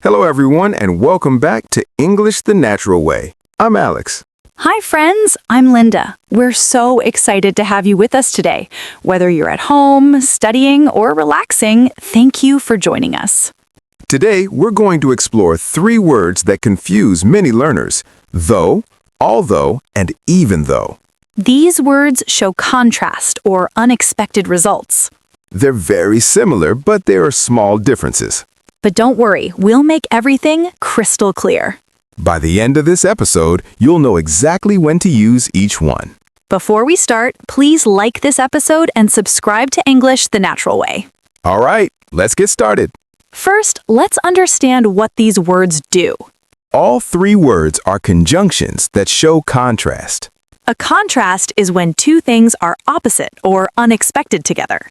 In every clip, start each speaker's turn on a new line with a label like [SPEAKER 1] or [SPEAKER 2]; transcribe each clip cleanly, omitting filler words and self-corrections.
[SPEAKER 1] Hello, everyone, and welcome back to English the Natural Way. I'm Alex.
[SPEAKER 2] Hi, friends. I'm Linda. We're so excited to have you with us today. Whether you're at home, studying, or relaxing, thank you for joining us.
[SPEAKER 1] Today, we're going to explore 3 words that confuse many learners: though, although, and even though.
[SPEAKER 2] These words show contrast or unexpected results.
[SPEAKER 1] They're very similar, but there are small differences.
[SPEAKER 2] But don't worry, we'll make everything crystal clear.
[SPEAKER 1] By the end of this episode, you'll know exactly when to use each one.
[SPEAKER 2] Before we start, please like this episode and subscribe to English the Natural Way.
[SPEAKER 1] All right, let's get started.
[SPEAKER 2] First, let's understand what these words do.
[SPEAKER 1] All 3 words are conjunctions that show contrast.
[SPEAKER 2] A contrast is when two things are opposite or unexpected together.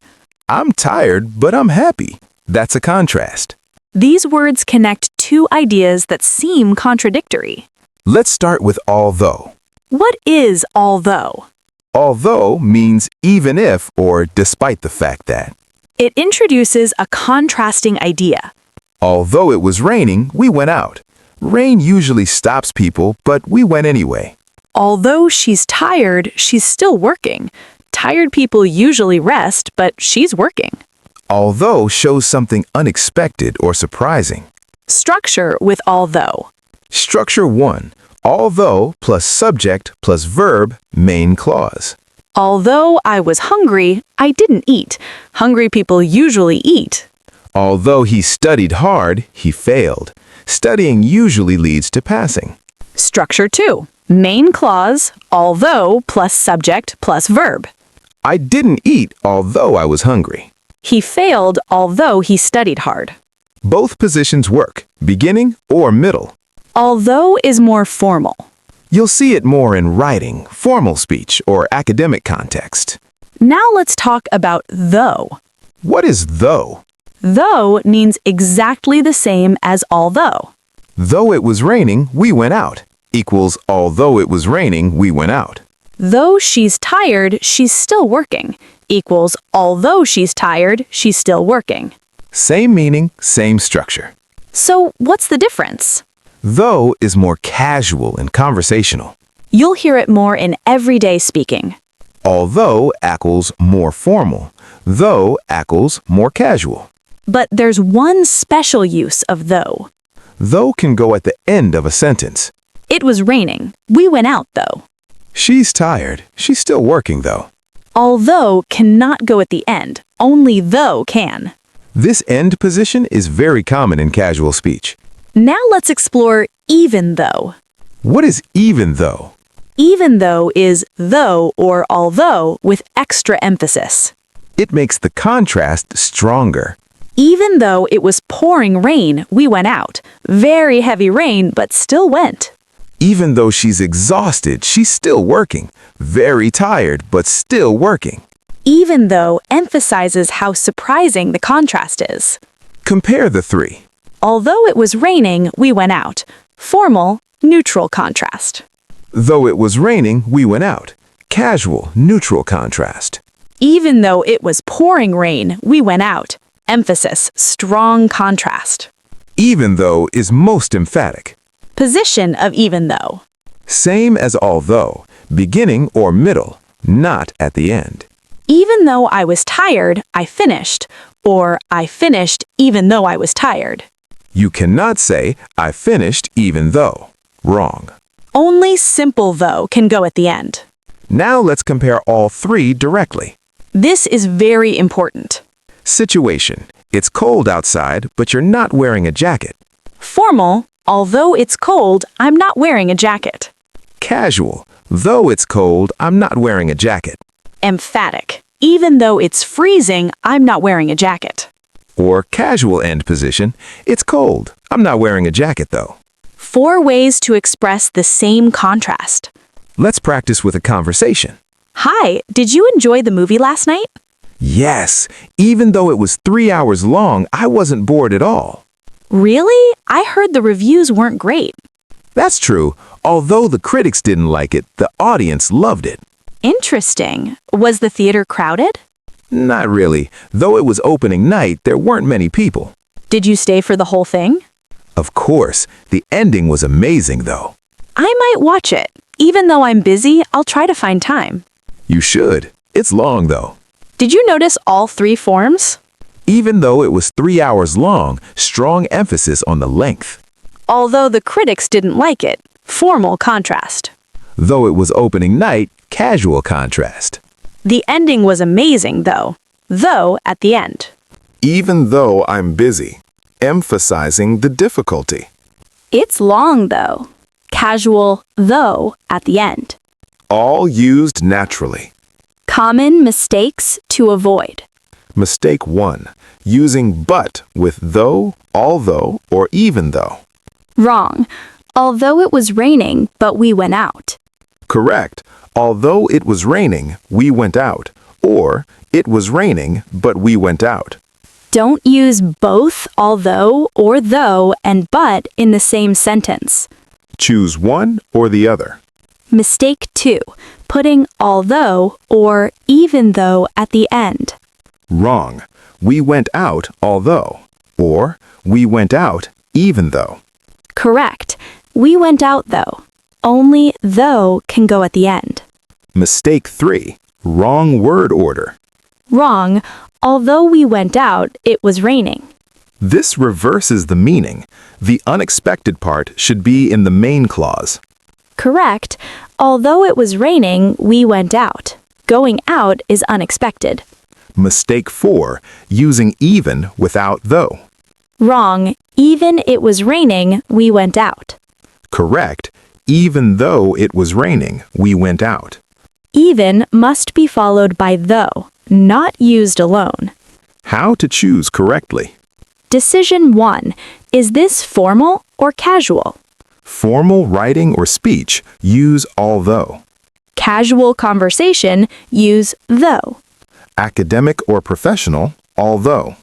[SPEAKER 1] I'm tired, but I'm happy. That's a contrast.
[SPEAKER 2] These words connect two ideas that seem contradictory.
[SPEAKER 1] Let's start with although.
[SPEAKER 2] What is although?
[SPEAKER 1] Although means even if or despite the fact that.
[SPEAKER 2] It introduces a contrasting idea.
[SPEAKER 1] Although it was raining, we went out. Rain usually stops people, but we went anyway.
[SPEAKER 2] Although she's tired, she's still working. Tired people usually rest, but she's working.
[SPEAKER 1] Although shows something unexpected or surprising.
[SPEAKER 2] Structure with although.
[SPEAKER 1] Structure 1. Although plus subject plus verb, main clause.
[SPEAKER 2] Although I was hungry, I didn't eat. Hungry people usually eat.
[SPEAKER 1] Although he studied hard, he failed. Studying usually leads to passing.
[SPEAKER 2] Structure 2. Main clause, although plus subject plus verb.
[SPEAKER 1] I didn't eat although I was hungry.
[SPEAKER 2] He failed although he studied hard.
[SPEAKER 1] Both positions work, beginning or middle.
[SPEAKER 2] Although is more formal.
[SPEAKER 1] You'll see it more in writing, formal speech, or academic context.
[SPEAKER 2] Now let's talk about though.
[SPEAKER 1] What is though?
[SPEAKER 2] Though means exactly the same as although.
[SPEAKER 1] Though it was raining, we went out equals although it was raining, we went out.
[SPEAKER 2] Though she's tired, she's still working equals although she's tired, she's still working.
[SPEAKER 1] Same meaning, same structure.
[SPEAKER 2] So what's the difference?
[SPEAKER 1] Though is more casual and conversational.
[SPEAKER 2] You'll hear it more in everyday speaking.
[SPEAKER 1] Although equals more formal. Though equals more casual.
[SPEAKER 2] But there's one special use of though.
[SPEAKER 1] Though can go at the end of a sentence.
[SPEAKER 2] It was raining. We went out though.
[SPEAKER 1] She's tired. She's still working though.
[SPEAKER 2] Although cannot go at the end. Only though can.
[SPEAKER 1] This end position is very common in casual speech.
[SPEAKER 2] Now let's explore even though.
[SPEAKER 1] What is even though?
[SPEAKER 2] Even though is though or although with extra emphasis.
[SPEAKER 1] It makes the contrast stronger.
[SPEAKER 2] Even though it was pouring rain, we went out. Very heavy rain, but still went.
[SPEAKER 1] Even though she's exhausted, she's still working. Very tired, but still working.
[SPEAKER 2] Even though emphasizes how surprising the contrast is.
[SPEAKER 1] Compare the 3.
[SPEAKER 2] Although it was raining, we went out. Formal, neutral contrast.
[SPEAKER 1] Though it was raining, we went out. Casual, neutral contrast.
[SPEAKER 2] Even though it was pouring rain, we went out. Emphasis, strong contrast.
[SPEAKER 1] Even though is most emphatic.
[SPEAKER 2] Position of even though.
[SPEAKER 1] Same as although, beginning or middle, not at the end.
[SPEAKER 2] Even though I was tired, I finished. Or I finished even though I was tired.
[SPEAKER 1] You cannot say, I finished even though. Wrong.
[SPEAKER 2] Only simple though can go at the end.
[SPEAKER 1] Now let's compare all 3 directly.
[SPEAKER 2] This is very important.
[SPEAKER 1] Situation. It's cold outside, but you're not wearing a jacket.
[SPEAKER 2] Formal. Although it's cold, I'm not wearing a jacket.
[SPEAKER 1] Casual. Though it's cold, I'm not wearing a jacket.
[SPEAKER 2] Emphatic. Even though it's freezing, I'm not wearing a jacket.
[SPEAKER 1] Or casual end position. It's cold. I'm not wearing a jacket though.
[SPEAKER 2] 4 ways to express the same contrast.
[SPEAKER 1] Let's practice with a conversation.
[SPEAKER 2] Hi, did you enjoy the movie last night?
[SPEAKER 1] Yes. Even though it was 3 hours long, I wasn't bored at all.
[SPEAKER 2] Really? I heard the reviews weren't great.
[SPEAKER 1] That's true. Although the critics didn't like it, the audience loved it.
[SPEAKER 2] Interesting. Was the theater crowded?
[SPEAKER 1] Not really. Though it was opening night, there weren't many people.
[SPEAKER 2] Did you stay for the whole thing?
[SPEAKER 1] Of course, the ending was amazing though.
[SPEAKER 2] I might watch it. Even though I'm busy, I'll try to find time.
[SPEAKER 1] You should. It's long though.
[SPEAKER 2] Did you notice all three forms?
[SPEAKER 1] Even though it was 3 hours long, strong emphasis on the length.
[SPEAKER 2] Although the critics didn't like it, formal contrast.
[SPEAKER 1] Though it was opening night, casual contrast.
[SPEAKER 2] The ending was amazing, though at the end.
[SPEAKER 1] Even though I'm busy, emphasizing the difficulty.
[SPEAKER 2] It's long, though. Casual, though, at the end.
[SPEAKER 1] All used naturally.
[SPEAKER 2] Common mistakes to avoid.
[SPEAKER 1] Mistake 1. Using but with though, although, or even though.
[SPEAKER 2] Wrong. Although it was raining, but we went out.
[SPEAKER 1] Correct. Although it was raining, we went out. Or, it was raining, but we went out.
[SPEAKER 2] Don't use both although or though and but in the same sentence.
[SPEAKER 1] Choose one or the other.
[SPEAKER 2] Mistake 2. Putting although or even though at the end.
[SPEAKER 1] Wrong. We went out although. Or, we went out even though.
[SPEAKER 2] Correct. We went out though. Only though can go at the end.
[SPEAKER 1] Mistake 3. Wrong word order.
[SPEAKER 2] Wrong. Although we went out, it was raining.
[SPEAKER 1] This reverses the meaning. The unexpected part should be in the main clause.
[SPEAKER 2] Correct. Although it was raining, we went out. Going out is unexpected.
[SPEAKER 1] Mistake 4. Using even without though.
[SPEAKER 2] Wrong. Even it was raining, we went out.
[SPEAKER 1] Correct. Even though it was raining, we went out.
[SPEAKER 2] Even must be followed by though, not used alone.
[SPEAKER 1] How to choose correctly.
[SPEAKER 2] Decision 1. Is this formal or casual?
[SPEAKER 1] Formal writing or speech, use although.
[SPEAKER 2] Casual conversation, use though.
[SPEAKER 1] Academic or professional, although.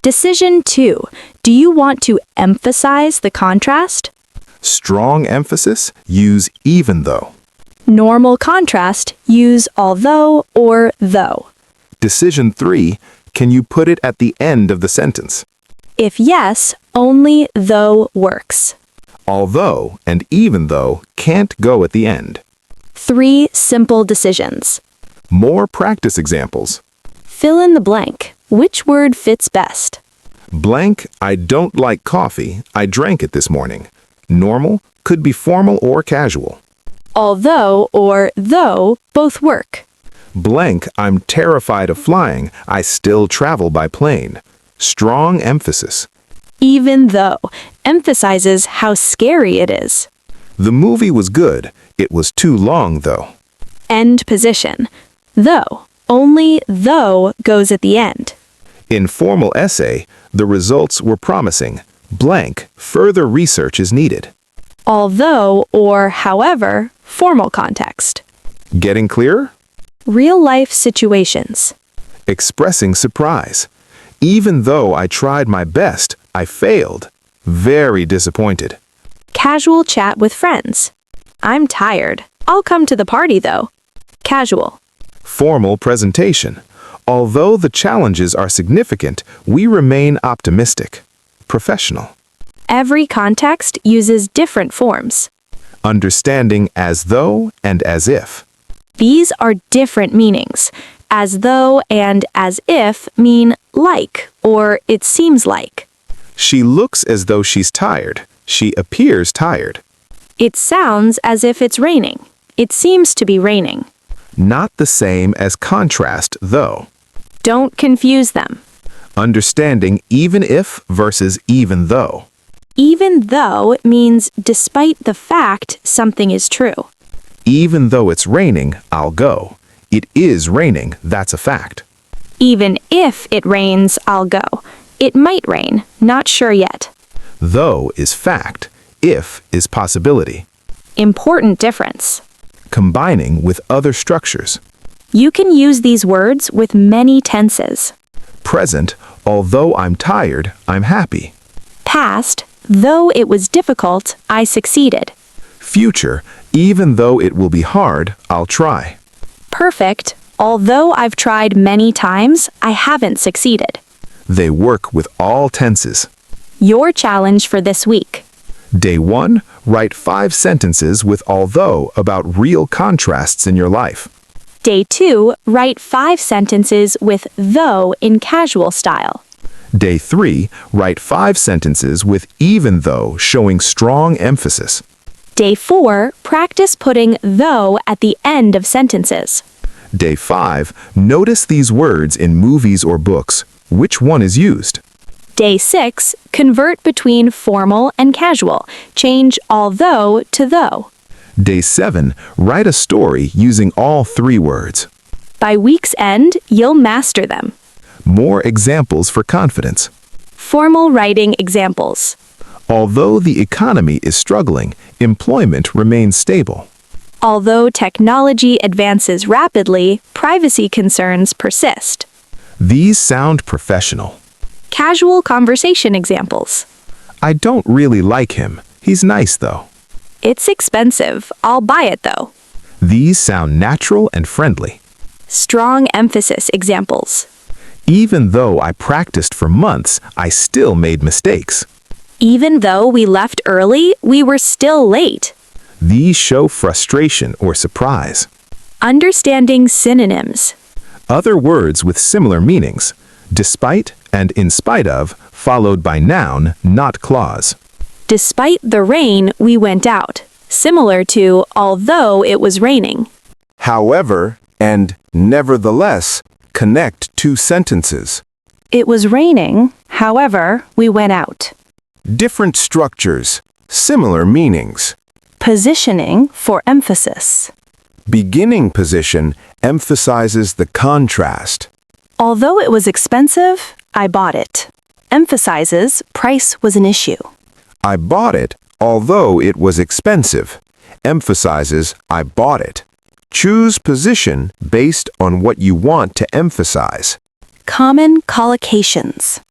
[SPEAKER 2] Decision 2. Do you want to emphasize the contrast?
[SPEAKER 1] Strong emphasis, use even though.
[SPEAKER 2] Normal contrast, use although or though.
[SPEAKER 1] Decision 3. Can you put it at the end of the sentence?
[SPEAKER 2] If yes, only though works.
[SPEAKER 1] Although and even though can't go at the end.
[SPEAKER 2] 3 simple decisions.
[SPEAKER 1] More practice examples.
[SPEAKER 2] Fill in the blank. Which word fits best?
[SPEAKER 1] Blank, I don't like coffee. I drank it this morning. Normal could be formal or casual.
[SPEAKER 2] Although or though both work.
[SPEAKER 1] Blank, I'm terrified of flying. I still travel by plane. Strong emphasis.
[SPEAKER 2] Even though emphasizes how scary it is.
[SPEAKER 1] The movie was good. It was too long, though.
[SPEAKER 2] End position. Though. Only though goes at the end.
[SPEAKER 1] In formal essay, the results were promising. Blank, further research is needed.
[SPEAKER 2] Although or however, formal context.
[SPEAKER 1] Getting clearer?
[SPEAKER 2] Real-life situations.
[SPEAKER 1] Expressing surprise. Even though I tried my best, I failed. Very disappointed.
[SPEAKER 2] Casual chat with friends. I'm tired. I'll come to the party though. Casual.
[SPEAKER 1] Formal presentation. Although the challenges are significant, we remain optimistic. Professional.
[SPEAKER 2] Every context uses different forms.
[SPEAKER 1] Understanding as though and as if.
[SPEAKER 2] These are different meanings. As though and as if mean like or it seems like.
[SPEAKER 1] She looks as though she's tired. She appears tired.
[SPEAKER 2] It sounds as if it's raining. It seems to be raining.
[SPEAKER 1] Not the same as contrast, though.
[SPEAKER 2] Don't confuse them.
[SPEAKER 1] Understanding even if versus even though.
[SPEAKER 2] Even though means despite the fact something is true.
[SPEAKER 1] Even though it's raining, I'll go. It is raining, that's a fact.
[SPEAKER 2] Even if it rains, I'll go. It might rain, not sure yet.
[SPEAKER 1] Though is fact. If is possibility.
[SPEAKER 2] Important difference.
[SPEAKER 1] Combining with other structures.
[SPEAKER 2] You can use these words with many tenses.
[SPEAKER 1] Present, although I'm tired, I'm happy.
[SPEAKER 2] Past, though it was difficult, I succeeded.
[SPEAKER 1] Future, even though it will be hard, I'll try.
[SPEAKER 2] Perfect, although I've tried many times, I haven't succeeded.
[SPEAKER 1] They work with all tenses.
[SPEAKER 2] Your challenge for this week.
[SPEAKER 1] Day 1, write 5 sentences with although about real contrasts in your life.
[SPEAKER 2] Day 2, write 5 sentences with though in casual style.
[SPEAKER 1] Day 3, write 5 sentences with even though showing strong emphasis.
[SPEAKER 2] Day 4, practice putting though at the end of sentences.
[SPEAKER 1] Day 5, notice these words in movies or books. Which one is used?
[SPEAKER 2] Day 6, convert between formal and casual. Change although to though.
[SPEAKER 1] Day 7, write a story using all 3 words.
[SPEAKER 2] By week's end, you'll master them.
[SPEAKER 1] More examples for confidence.
[SPEAKER 2] Formal writing examples.
[SPEAKER 1] Although the economy is struggling, employment remains stable.
[SPEAKER 2] Although technology advances rapidly, privacy concerns persist.
[SPEAKER 1] These sound professional.
[SPEAKER 2] Casual conversation examples.
[SPEAKER 1] I don't really like him. He's nice though.
[SPEAKER 2] It's expensive. I'll buy it though.
[SPEAKER 1] These sound natural and friendly.
[SPEAKER 2] Strong emphasis examples.
[SPEAKER 1] Even though I practiced for months, I still made mistakes.
[SPEAKER 2] Even though we left early, we were still late.
[SPEAKER 1] These show frustration or surprise.
[SPEAKER 2] Understanding synonyms.
[SPEAKER 1] Other words with similar meanings. Despite and in spite of, followed by noun, not clause.
[SPEAKER 2] Despite the rain, we went out. Similar to although it was raining.
[SPEAKER 1] However and nevertheless connect 2 sentences.
[SPEAKER 2] It was raining. However, we went out.
[SPEAKER 1] Different structures, similar meanings.
[SPEAKER 2] Positioning for emphasis.
[SPEAKER 1] Beginning position emphasizes the contrast.
[SPEAKER 2] Although it was expensive, I bought it. Emphasizes price was an issue.
[SPEAKER 1] I bought it, although it was expensive. Emphasizes I bought it. Choose position based on what you want to emphasize.
[SPEAKER 2] Common collocations.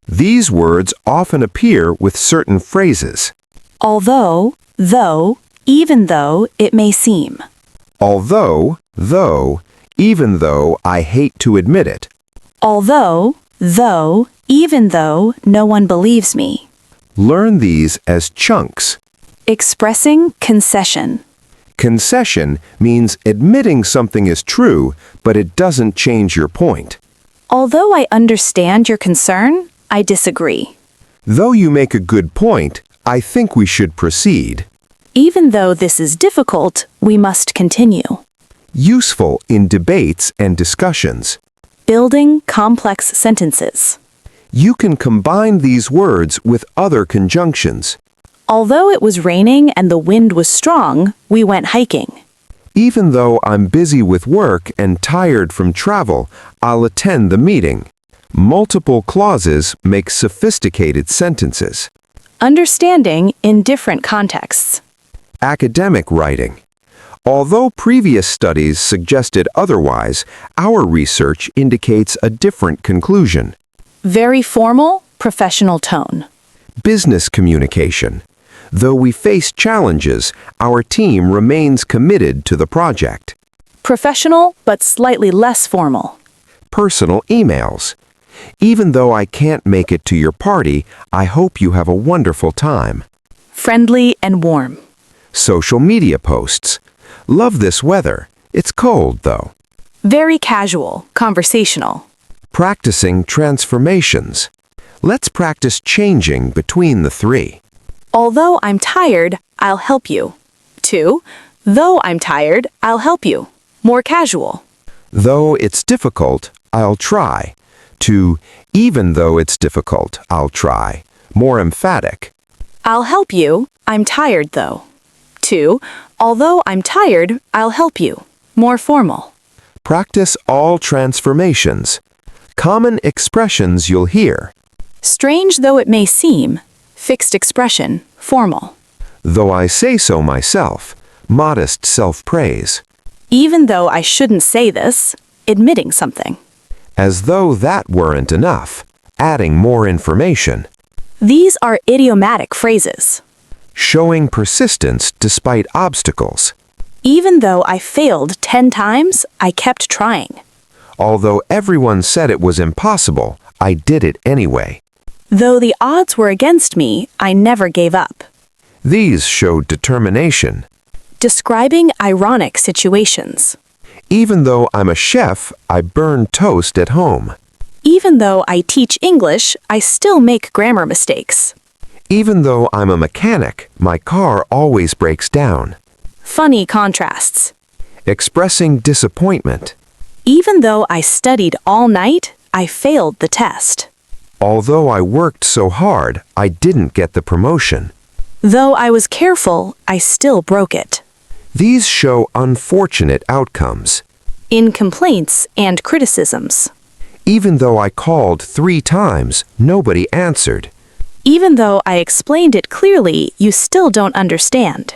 [SPEAKER 1] These words often appear with certain phrases.
[SPEAKER 2] Although, though, even though it may seem.
[SPEAKER 1] Although, though, even though I hate to admit it.
[SPEAKER 2] Although, though, even though no one believes me.
[SPEAKER 1] Learn these as chunks.
[SPEAKER 2] Expressing concession.
[SPEAKER 1] Concession means admitting something is true, but it doesn't change your point.
[SPEAKER 2] Although I understand your concern, I disagree.
[SPEAKER 1] Though you make a good point, I think we should proceed.
[SPEAKER 2] Even though this is difficult, we must continue.
[SPEAKER 1] Useful in debates and discussions.
[SPEAKER 2] Building complex sentences.
[SPEAKER 1] You can combine these words with other conjunctions.
[SPEAKER 2] Although it was raining and the wind was strong, we went hiking.
[SPEAKER 1] Even though I'm busy with work and tired from travel, I'll attend the meeting. Multiple clauses make sophisticated sentences.
[SPEAKER 2] Understanding in different contexts.
[SPEAKER 1] Academic writing. Although previous studies suggested otherwise, our research indicates a different conclusion.
[SPEAKER 2] Very formal, professional tone.
[SPEAKER 1] Business communication. Though we face challenges, our team remains committed to the project.
[SPEAKER 2] Professional, but slightly less formal.
[SPEAKER 1] Personal emails. Even though I can't make it to your party, I hope you have a wonderful time.
[SPEAKER 2] Friendly and warm.
[SPEAKER 1] Social media posts. Love this weather. It's cold, though.
[SPEAKER 2] Very casual, conversational.
[SPEAKER 1] Practicing transformations. Let's practice changing between the 3.
[SPEAKER 2] Although I'm tired, I'll help you. 2. Though I'm tired, I'll help you. More casual.
[SPEAKER 1] Though it's difficult, I'll try. To even though it's difficult, I'll try. More emphatic.
[SPEAKER 2] I'll help you. I'm tired though. 2. Although I'm tired, I'll help you. More formal.
[SPEAKER 1] Practice all transformations. Common expressions you'll hear.
[SPEAKER 2] Strange though it may seem. Fixed expression, formal.
[SPEAKER 1] Though I say so myself. Modest self-praise.
[SPEAKER 2] Even though I shouldn't say this, admitting something.
[SPEAKER 1] As though that weren't enough. Adding more information.
[SPEAKER 2] These are idiomatic phrases.
[SPEAKER 1] Showing persistence despite obstacles.
[SPEAKER 2] Even though I failed 10 times, I kept trying.
[SPEAKER 1] Although everyone said it was impossible, I did it anyway.
[SPEAKER 2] Though the odds were against me, I never gave up.
[SPEAKER 1] These show determination.
[SPEAKER 2] Describing ironic situations.
[SPEAKER 1] Even though I'm a chef, I burn toast at home.
[SPEAKER 2] Even though I teach English, I still make grammar mistakes.
[SPEAKER 1] Even though I'm a mechanic, my car always breaks down.
[SPEAKER 2] Funny contrasts.
[SPEAKER 1] Expressing disappointment.
[SPEAKER 2] Even though I studied all night, I failed the test.
[SPEAKER 1] Although I worked so hard, I didn't get the promotion.
[SPEAKER 2] Though I was careful, I still broke it.
[SPEAKER 1] These show unfortunate outcomes.
[SPEAKER 2] In complaints and criticisms.
[SPEAKER 1] Even though I called 3 times, nobody answered.
[SPEAKER 2] Even though I explained it clearly, you still don't understand.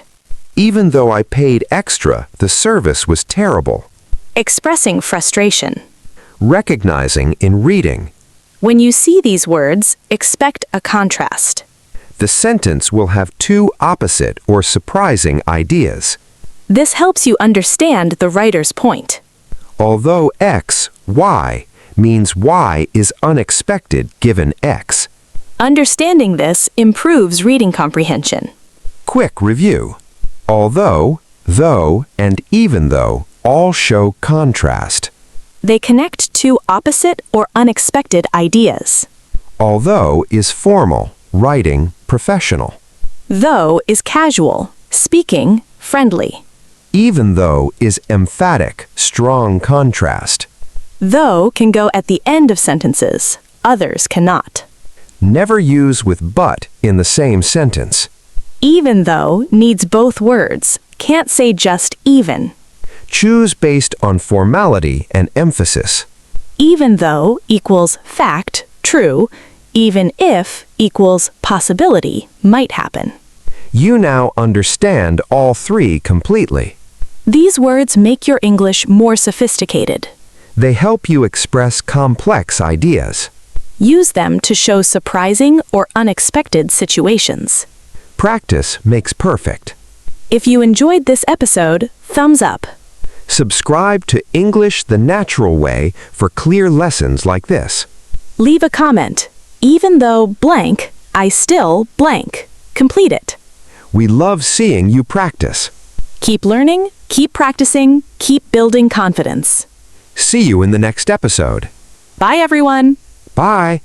[SPEAKER 1] Even though I paid extra, the service was terrible.
[SPEAKER 2] Expressing frustration.
[SPEAKER 1] Recognizing in reading.
[SPEAKER 2] When you see these words, expect a contrast.
[SPEAKER 1] The sentence will have 2 opposite or surprising ideas.
[SPEAKER 2] This helps you understand the writer's point.
[SPEAKER 1] Although X, Y, means Y is unexpected given X.
[SPEAKER 2] Understanding this improves reading comprehension.
[SPEAKER 1] Quick review. Although, though, and even though all show contrast.
[SPEAKER 2] They connect 2 opposite or unexpected ideas.
[SPEAKER 1] Although is formal, writing, professional.
[SPEAKER 2] Though is casual, speaking, friendly.
[SPEAKER 1] Even though is emphatic, strong contrast.
[SPEAKER 2] Though can go at the end of sentences, others cannot.
[SPEAKER 1] Never use with but in the same sentence.
[SPEAKER 2] Even though needs both words, can't say just even.
[SPEAKER 1] Choose based on formality and emphasis.
[SPEAKER 2] Even though equals fact, true. Even if equals possibility, might happen.
[SPEAKER 1] You now understand all 3 completely.
[SPEAKER 2] These words make your English more sophisticated.
[SPEAKER 1] They help you express complex ideas.
[SPEAKER 2] Use them to show surprising or unexpected situations.
[SPEAKER 1] Practice makes perfect.
[SPEAKER 2] If you enjoyed this episode, thumbs up.
[SPEAKER 1] Subscribe to English the Natural Way for clear lessons like this.
[SPEAKER 2] Leave a comment. Even though blank, I still blank. Complete it.
[SPEAKER 1] We love seeing you practice.
[SPEAKER 2] Keep learning, keep practicing, keep building confidence.
[SPEAKER 1] See you in the next episode.
[SPEAKER 2] Bye, everyone.
[SPEAKER 1] Bye.